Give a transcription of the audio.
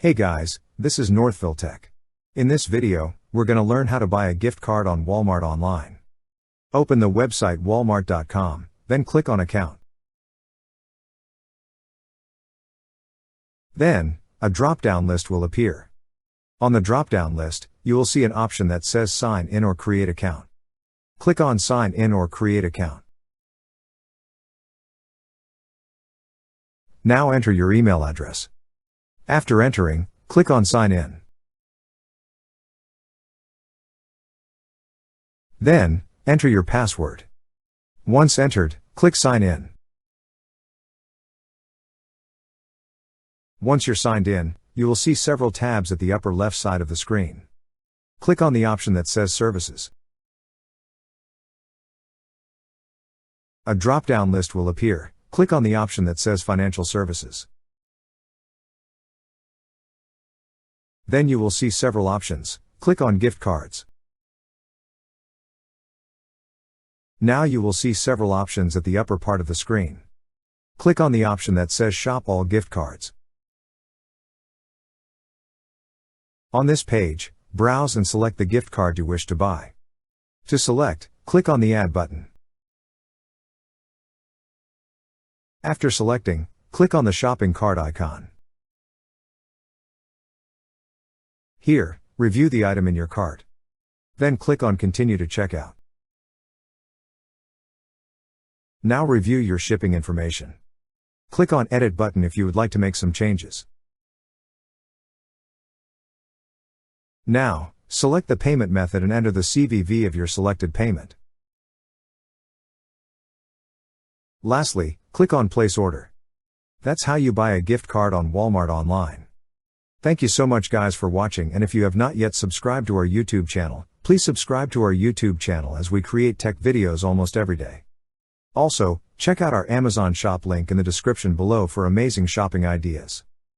Hey guys, this is Northville Tech. In this video, we're going to learn how to buy a gift card on Walmart online. Open the website walmart.com, then click on Account. Then, a drop-down list will appear. On the drop-down list, you will see an option that says Sign in or Create Account. Click on Sign in or Create Account. Now enter your email address. After entering, click on Sign in. Then, enter your password. Once entered, click Sign in. Once you're signed in, you will see several tabs at the upper left side of the screen. Click on the option that says Services. A drop-down list will appear. Click on the option that says Financial Services. Then you will see several options. Click on Gift Cards. Now you will see several options at the upper part of the screen. Click on the option that says Shop All Gift Cards. On this page, browse and select the gift card you wish to buy. To select, click on the Add button. After selecting, click on the shopping cart icon. Here, review the item in your cart. Then click on Continue to Checkout. Now review your shipping information. Click on Edit button if you would like to make some changes. Now, select the payment method and enter the CVV of your selected payment. Lastly, click on Place Order. That's how you buy a gift card on Walmart online. Thank you so much guys for watching, and if you have not yet subscribed to our YouTube channel, please subscribe to our YouTube channel as we create tech videos almost every day. Also, check out our Amazon shop link in the description below for amazing shopping ideas.